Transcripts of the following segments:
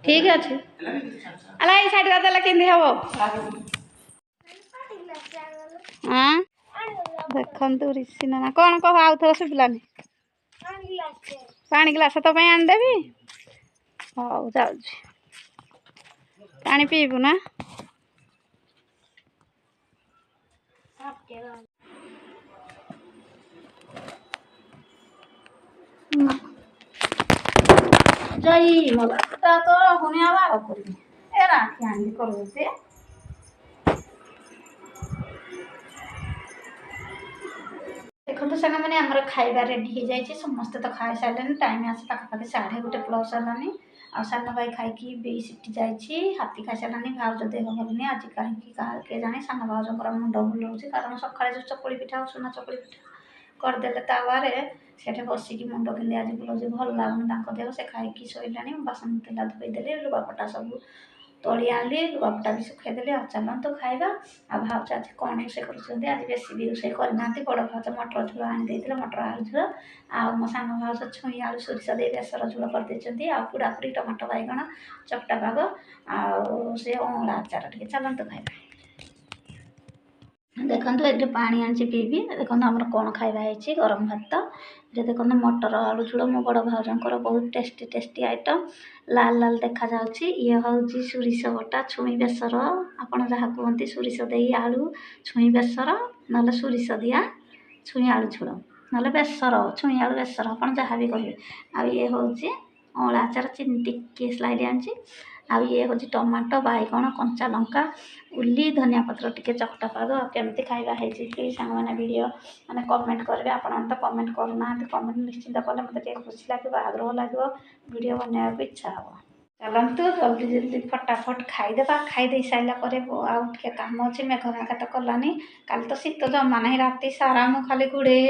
ठीक अच्छे अला ये साइड का केंदी हबो हाँ देखु ऋषि ना कौन कह आउ थोड़ा शुभिलानी पानी गिलास तो आनीदेवी हौ जाऊँ पानी पीबू ना जय मला तो हुने आवार करी ए राखी आंदी करू से देखो तो संग मैंने आमर खाइबा रेडी हो जाए समस्त तो खाई सारे टाइम आस पाखापाखि 1:30 हेलानी आ सान भाई खाई बी सीटी जाइए हाथी खाई सारे भाउज देह भलनी आज कहीं किए जाने सान भाउजर मुंड बुलाऊँ कारण सकाଳେ जो चकुली पिठा उषुना चकुली पिठा करदे तावे से बसिकी मुंड कि आज बुलाऊँ भल लगुनि देह से खाई शोला बासन तेला धोईदे लुगापटा सब तोली आनी लुगापटा भी सुखाईदेली आ चलते खाइबा आ भाउज आज कौन रोषे कर आज बेसी भी रोषे करना बड़ भाउज मटर झोल आनी मटर आलू झोल आ मो सान भाउज छुई आलू सोरिष दे बेसर झोल करदे आ पुड़ापुड़ी टमाटर बैगण चकटा पाग आ अँला आचार टे चलते खाइबा देखो ये पानी आनी पीबी देखो आमर कौन खाइबा है गरम भात ये देखो मटर आलू झोल मो बड़ भाउजर बहुत टेस्टी टेस्टी आइटम लाल लाल देखा जाउछि ये हूँ सोरिष बटा छुई बेसर आपड़ जहाँ कहते सोरिष दे आलू छुई बेसर ना सोरिष दिया छुई आलू झोल ना बेसर छुई आलू बेसर आप जहाँ भी कहे आ ये हूँ अँला आचार चीनी टिके स्लाइड आनी आ ये हूँ टमाटो बैगण कंचा लंका उल्ली धनिया पत्र टिके चकटा पाग केमती खाइबा है प्लीज सांग मैंने वीडियो मैंने कमेंट करेंगे आप तो कमेंट करना कमेंट निश्चिंत कले मतलब खुशी लगे आग्रह लगे वीडियो बनने को इच्छा हे चलतु जल्दी जल्दी फटाफट खाईदेबा खाईदे सारापर आउ कम अच्छे मेघ मेघा तो कलानी काली तो शीत जमा ना राति सारा मु खाली घोड़े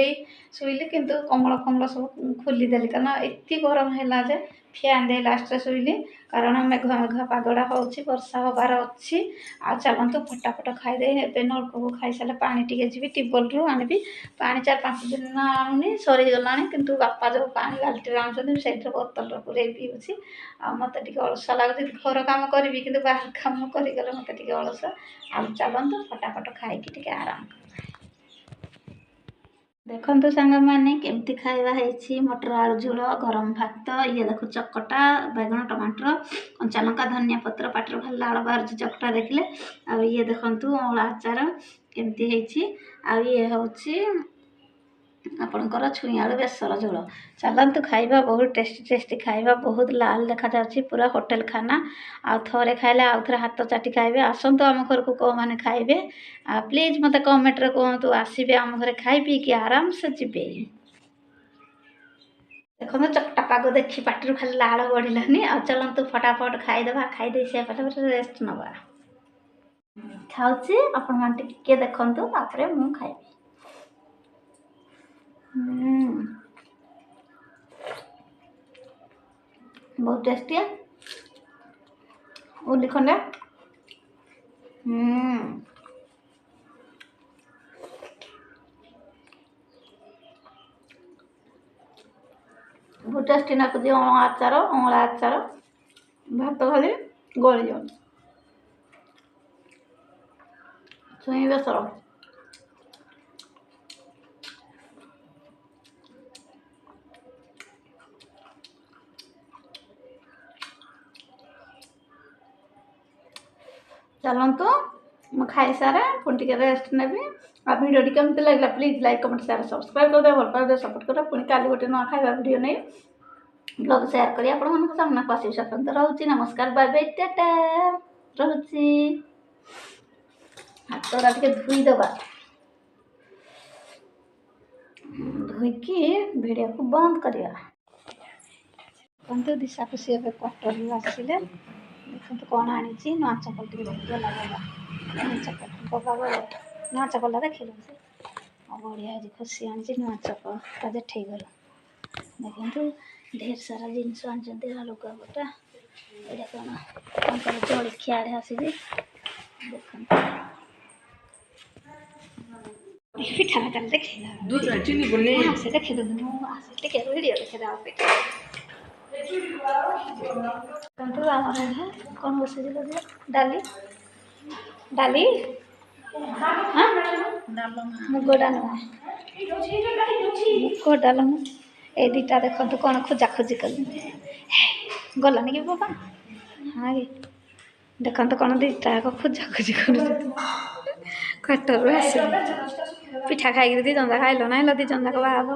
शुइली किंतु कमल फमल सब खोलीदेली कारण एत गरम है जे फैन दे लास्ट शुइली कारण मेघ मेघ पगड़ा होची वर्षा हबार अच्छी आ चलतु फटाफट खाईदे ए नलकू खाई सारे पानी टी जी ट्यूबवेल रू आनी पानी 4-5 दिन आणुनी सरीगला किंतु बापा जो पानी बाल्टी आनुंट से बोतल पूरे पीऊँगी आ मत अलसा लगुच घर कम करी कि बाहर कम करगले मत अलसा आ चलतु फटाफट खाई आराम देखु सांग मैंने केमती खाइबा है मटर आलू झोल गरम भात ये देखो चकटा बैगण टमाटर कंचा लंका धनिया पत्र पाटर भल लाड़ बाहर चकटा देखले आ ये देखु अँला आचार केमती ये हूँ आपणकर छुई आलू बेसर झोल चलतु खाइबा बहुत टेस्टी टेस्टी खाइबा बहुत लाल देखा जाउछि पूरा होटेल खाना आ थोड़े खाइले आउ थे हाथ चाटी खाइबे आसतु आम घर को कौ मैंने खाइबे आ प्लीज मत कमेंट रे कहतु आसबे आम घर खाई पी कि आराम से जीवे देखो चकटा पाग देखी पाटी खाली लाड़ बढ़लानी आ चलतु फटाफट खाईदेबा खाईदे से फटाफट रेस्ट नवा खाऊँ आपण मैंने टिके देखु तापर मु खाइबी बहुत टेस्टी है उल्ली खंडे बहुत टेस्टी नाकुच अँला आचार भात खाली गली जाऊँ छुई बेसर चलतु मैं खाई सारे पुणी टे रेस्ट नेबी आ वीडियो केमती लगे please like comment share subscribe कर दे भल पाए सपोर्ट कर पुणी काली गोटे नुआ खाଇବା वीडियो नहीं ब्लॉग शेयर करी आपण मन सामना को आसी सपन तो रहउची नमस्कार बाय बाय टाटा रहउची हाथ टे धोई दबा धोईकी वीडियो को बंद करिया दिशा खुशी ए क्वार्टर आसिले देखो कौन आनी नुआ चपल टे गला नुआ चपल बाबा गले नुआ चपल देखिल बढ़िया खुशी आनी नुआ चपल ता जेठे गल देखु ढेर सारा जिनस आनी लुगापटा ये कौन जलिखिया आसी देखो ପିଠା ଚାଲ ଦେଖେ दूध चीनी बोलने ଆସେ ଦେଖିଦେବୁ ମୁଁ ଆସେ ଟିକେ ଭିଡ଼ିଓ ଦେଖିଦେବା ପିଠା କିନ୍ତୁ ଆମର ଏଠି କ'ଣ ବସିଛି କହିଲ ଡାଲି ଡାଲି ହଁ ମୁଗ ଡାଲମା ମୁଗ ଡାଲମା ଏ ଦୁଇଟା ଦେଖନ୍ତୁ କ'ଣ ଖୋଜାଖୋଜି କଲି ଗଲାନି କି ବାବା ହଁ କି ଦେଖନ୍ତୁ କ'ଣ ଦୁଇଟା ଯାକ ଖୋଜାଖୋଜି କରୁଛନ୍ତି କ୍ୱାର୍ଟରରୁ ଆସିଲି ପିଠା ଖାଇକିରି ଦୁଇ ଜଣ ଯାକ ଖାଇଲ ନାହିଁ ଦି ଜଣ ଯାକ ବାହା ହବ